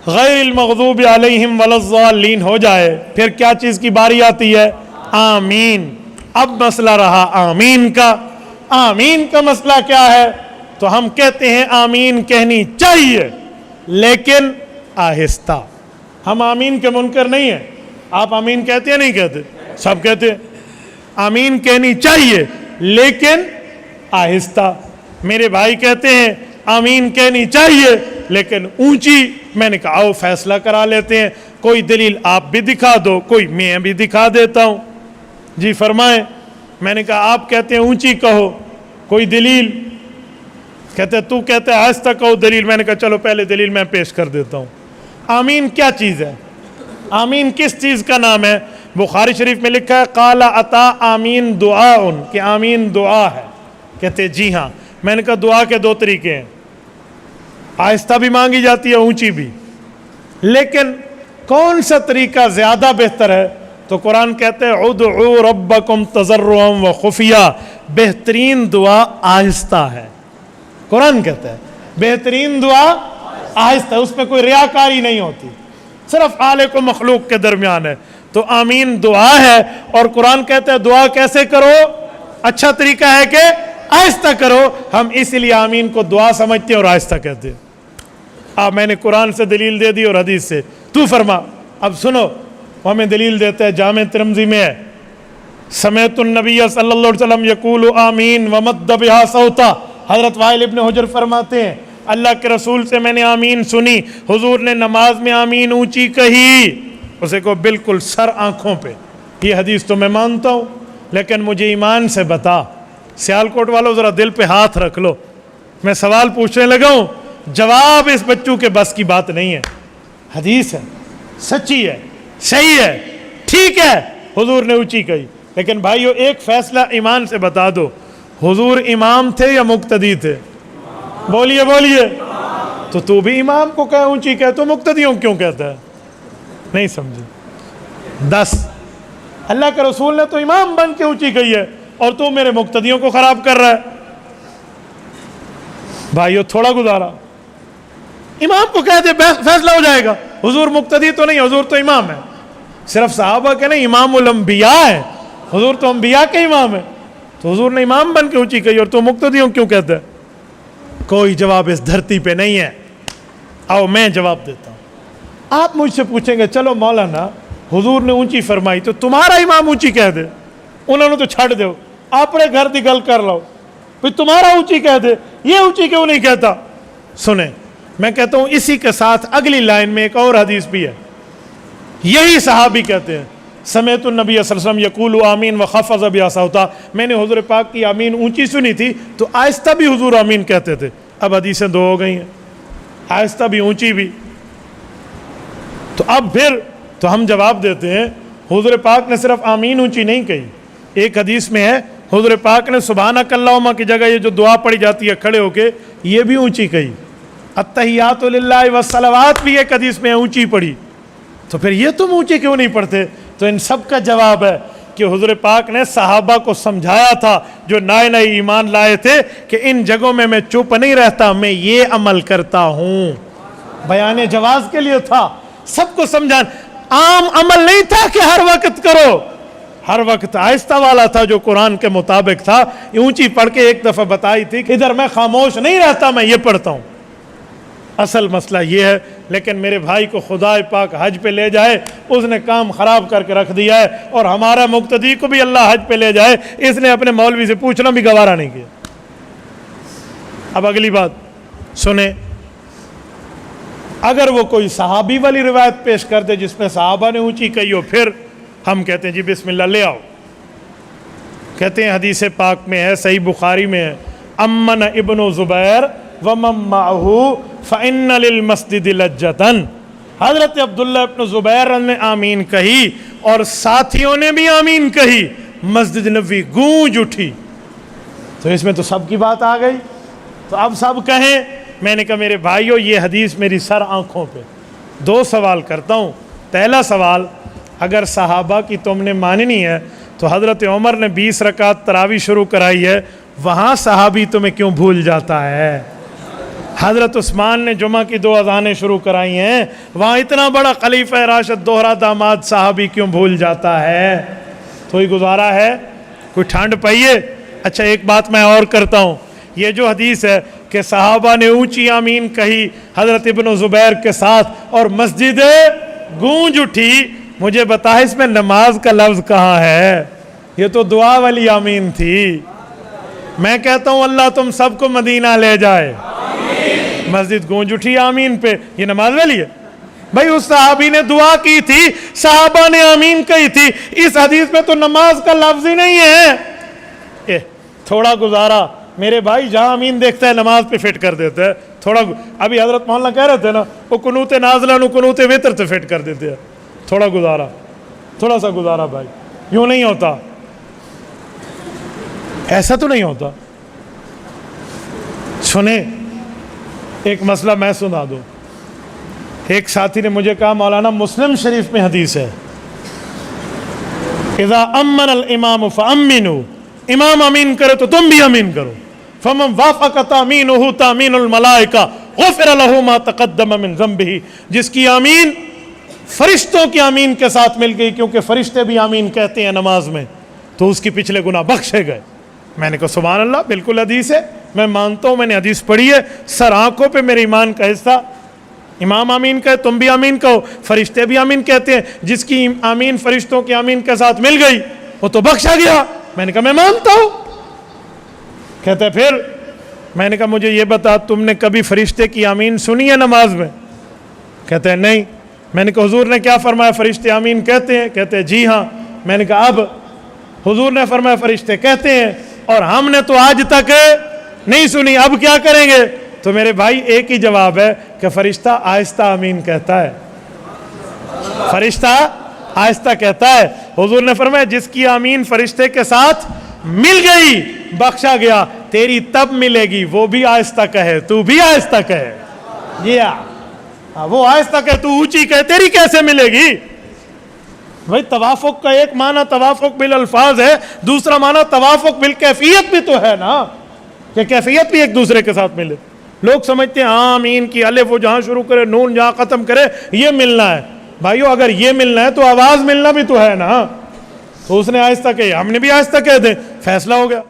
غیر المغضوب علیہم ولا الضالین ہو جائے، پھر کیا چیز کی باری آتی ہے؟ آمین۔ اب مسئلہ رہا آمین کا۔ آمین کا مسئلہ کیا ہے؟ تو ہم کہتے ہیں آمین کہنی چاہیے لیکن آہستہ۔ ہم آمین کے منکر نہیں ہیں۔ آپ آمین کہتے ہیں نہیں کہتے؟ سب کہتے ہیں آمین کہنی چاہیے لیکن آہستہ۔ میرے بھائی کہتے ہیں آمین کہنی چاہیے لیکن اونچی۔ میں نے کہا آؤ فیصلہ کرا لیتے ہیں، کوئی دلیل آپ بھی دکھا دو، کوئی میں بھی دکھا دیتا ہوں۔ جی فرمائیں۔ میں نے کہا آپ کہتے ہیں اونچی کہو، کوئی دلیل؟ کہتے تو کہتے ہیں آہستہ کہو، دلیل؟ میں نے کہا چلو پہلے دلیل میں پیش کر دیتا ہوں۔ آمین کیا چیز ہے؟ آمین کس چیز کا نام ہے؟ بخاری شریف میں لکھا ہے قال عطا آمین دعاء، کہ آمین دعا ہے۔ کہتے جی ہاں۔ میں نے کہا دعا کے دو طریقے ہیں، آہستہ بھی مانگی جاتی ہے، اونچی بھی، لیکن کون سا طریقہ زیادہ بہتر ہے؟ تو قرآن کہتے ہیں ادعوا ربکم تضرعا وخفیہ، بہترین دعا آہستہ ہے۔ قرآن کہتا ہے بہترین دعا آہستہ، اس میں کوئی ریاکاری نہیں ہوتی، صرف خالق و مخلوق کے درمیان ہے۔ تو آمین دعا ہے، اور قرآن کہتا ہے دعا کیسے کرو؟ اچھا طریقہ ہے کہ آہستہ کرو۔ ہم اسی لیے آمین کو دعا سمجھتے ہیں اور آہستہ کہتے ہیں۔ میں نے قرآن سے دلیل دے دی اور حدیث سے، تو فرما۔ اب سنو، ہمیں دلیل دیتا ہے، جامع ترمذی میں ہے سمعت النبی صلی اللہ علیہ وسلم یقول آمین ومد بہا صوتا۔ حضرت وائل ابن حجر فرماتے ہیں اللہ کے رسول سے میں نے آمین سنی، حضور نے نماز میں آمین اونچی کہی، اسے کو بالکل سر آنکھوں پہ۔ یہ حدیث تو میں مانتا ہوں لیکن مجھے ایمان سے بتا، سیالکوٹ والوں ذرا دل پہ ہاتھ رکھ لو، میں سوال پوچھنے لگا ہوں، جواب اس بچوں کے بس کی بات نہیں ہے۔ حدیث ہے، سچی ہے، صحیح ہے، ٹھیک ہے، حضور نے اونچی کہی، لیکن بھائیو ایک فیصلہ ایمان سے بتا دو، حضور امام تھے یا مقتدی تھے؟ بولیے بولیے۔ تو بھی امام کو کہے اونچی کہے تو مقتدیوں کیوں کہتا ہے؟ نہیں سمجھے؟ 10 اللہ کے رسول نے تو امام بن کے اونچی کہی ہے اور تو میرے مقتدیوں کو خراب کر رہا ہے۔ بھائیو تھوڑا گزارا، امام کو کہہ دے فیصلہ ہو جائے گا۔ حضور مقتدی تو نہیں، حضور تو امام ہے، صرف صحابہ کے نہیں، امام الانبیاء ہے، حضور تو انبیاء کے امام ہے، تو حضور نے امام بن کے اونچی کہی اور تو مقتدیوں کیوں کہتا ہے؟ کوئی جواب اس دھرتی پہ نہیں ہے۔ آؤ میں جواب دیتا ہوں۔ آپ مجھ سے پوچھیں گے چلو مولانا حضور نے اونچی فرمائی تو تمہارا امام اونچی کہہ دے، انہوں نے تو چھڑ دو، اپنے گھر دی گل کر لو، پھر تمہارا اونچی کہہ دے، یہ اونچی کیوں نہیں کہتا؟ سنیں، میں کہتا ہوں اسی کے ساتھ اگلی لائن میں ایک اور حدیث بھی ہے، یہی صحابی کہتے ہیں سمعت النبی صلی اللہ علیہ وسلم یقول آمین وخفض بہا صوتا، میں نے حضور پاک کی آمین اونچی سنی تھی تو آہستہ بھی حضور آمین کہتے تھے۔ اب حدیثیں 2 ہو گئی ہیں، آہستہ بھی اونچی بھی۔ تو اب پھر تو ہم جواب دیتے ہیں حضور پاک نے صرف آمین اونچی نہیں کہی، ایک حدیث میں ہے حضور پاک نے سبحانک اللہم کی جگہ یہ جو دعا پڑھی جاتی ہے کھڑے ہو کے، یہ بھی اونچی کہی، التحیات للہ والصلوات بھی ایک حدیث میں اونچی پڑھی، تو پھر یہ تم اونچی کیوں نہیں پڑھتے؟ تو ان سب کا جواب ہے کہ حضور پاک نے صحابہ کو سمجھایا تھا جو نئے نئے ایمان لائے تھے کہ ان جگہوں میں میں چپ نہیں رہتا، میں یہ عمل کرتا ہوں۔ بیان جواز کے لیے تھا، سب کو سمجھان، عام عمل نہیں تھا کہ ہر وقت کرو، ہر وقت آہستہ والا تھا جو قرآن کے مطابق تھا۔ اونچی پڑھ کے ایک دفعہ بتائی تھی کہ ادھر میں خاموش نہیں رہتا، میں یہ پڑھتا ہوں۔ اصل مسئلہ یہ ہے، لیکن میرے بھائی کو خدا پاک حج پہ لے جائے، اس نے کام خراب کر کے رکھ دیا ہے، اور ہمارا مقتدی کو بھی اللہ حج پہ لے جائے، اس نے اپنے مولوی سے پوچھنا بھی گوارا نہیں کیا۔ اب اگلی بات سنیں، اگر وہ کوئی صحابی والی روایت پیش کر دے جس میں صحابہ نے اونچی کہی ہو، پھر ہم کہتے ہیں جی بسم اللہ لے آؤ۔ کہتے ہیں حدیث پاک میں ہے، صحیح بخاری میں ہے، امن ابن زبیر ومن معہ فإن للمسجد لجتن، حضرت عبداللہ ابن زبیر نے آمین کہی اور ساتھیوں نے بھی آمین کہی، مسجد نبوی گونج اٹھی۔ تو اس میں تو سب کی بات آ گئی، تو اب سب کہیں۔ میں نے کہا میرے بھائیو یہ حدیث میری سر آنکھوں پہ۔ 2 سوال کرتا ہوں۔ پہلا سوال، اگر صحابہ کی تم نے ماننی ہے تو حضرت عمر نے 20 رکعت تراویح شروع کرائی ہے، وہاں صحابی تمہیں کیوں بھول جاتا ہے؟ حضرت عثمان نے جمعہ کی 2 اذانیں شروع کرائی ہیں، وہاں اتنا بڑا خلیفہ راشد دوہرا داماد صحابی کیوں بھول جاتا ہے؟ تو ہی گزارا ہے، کوئی ٹھنڈ پائیے۔ اچھا ایک بات میں اور کرتا ہوں، یہ جو حدیث ہے کہ صحابہ نے اونچی آمین کہی حضرت ابن زبیر کے ساتھ اور مسجد گونج اٹھی، مجھے بتا اس میں نماز کا لفظ کہاں ہے؟ یہ تو دعا والی آمین تھی۔ میں کہتا ہوں اللہ تم سب کو مدینہ لے جائے، مسجد گونج اٹھی آمین پہ، یہ نماز والی ہے؟ بھائی اس صحابی نے دعا کی تھی، صحابہ نے آمین کہی تھی، اس حدیث میں تو نماز کا لفظ ہی نہیں ہے۔ تھوڑا گزارا میرے بھائی، جہاں امین دیکھتا ہے نماز پہ فٹ کر دیتا ہے، تھوڑا ابھی حضرت مولانا کہہ رہے تھے نا، وہ قنوت نازلہ نو قنوت وتر سے فٹ کر دیتے ہیں، تھوڑا گزارا، تھوڑا سا گزارا بھائی، یوں نہیں ہوتا، ایسا تو نہیں ہوتا۔ سنیں ایک مسئلہ میں سنا دوں، ایک ساتھی نے مجھے کہا مولانا مسلم شریف میں حدیث ہے اذا امن الامام فامنوا، امام امین کرے تو تم بھی امین کرو، فمن وافق تامینہ تامین الملائکہ غفر لہ ما تقدم من ذنبہ، جس کی آمین فرشتوں کی آمین کے ساتھ مل گئی، کیونکہ فرشتے بھی آمین کہتے ہیں نماز میں، تو اس کی پچھلے گناہ بخشے گئے۔ میں نے کہا سبحان اللہ، بالکل حدیث ہے، میں مانتا ہوں، میں نے حدیث پڑھی ہے، سر آنکھوں پہ میرے ایمان کا حصہ۔ امام آمین کہے تم بھی آمین کہو، فرشتے بھی آمین کہتے ہیں، جس کی آمین فرشتوں کی آمین کے ساتھ مل گئی وہ تو بخشا گیا۔ میں نے کہا میں مانتا ہوں۔ کہتا ہے پھر؟ میں نے کہا مجھے یہ بتا تم نے کبھی فرشتے کی آمین سنی ہے نماز میں؟ کہتے ہیں نہیں۔ میں نے کہا حضور نے کیا فرمایا فرشتے آمین کہتے ہیں؟ کہتے ہیں جی ہاں۔ میں نے کہا اب حضور نے فرمایا فرشتے کہتے ہیں اور ہم نے تو آج تک نہیں سنی، اب کیا کریں گے؟ تو میرے بھائی ایک ہی جواب ہے کہ فرشتہ آہستہ آمین کہتا ہے، فرشتہ آہستہ کہتا ہے۔ حضور نے فرمایا جس کی آمین فرشتے کے ساتھ مل گئی بخشا گیا، تیری تب ملے گی، وہ بھی آہستہ کہے تو بھی آہستہ کہے، وہ آہستہ کہے تو اونچی کہے، تیری کیسے ملے گی؟ بھائی توافق کا ایک معنی توافق بالالفاظ ہے، دوسرا معنی توافق بالکیفیت بھی تو ہے نا، کہ کیفیت بھی ایک دوسرے کے ساتھ ملے۔ لوگ سمجھتے ہیں آمین کی الف وہ جہاں شروع کرے نون جہاں ختم کرے یہ ملنا ہے۔ بھائیو اگر یہ ملنا ہے تو آواز ملنا بھی تو ہے نا، تو اس نے آہستہ کہی، ہم نے بھی آہستہ کہہ دیں، فیصلہ ہو گیا۔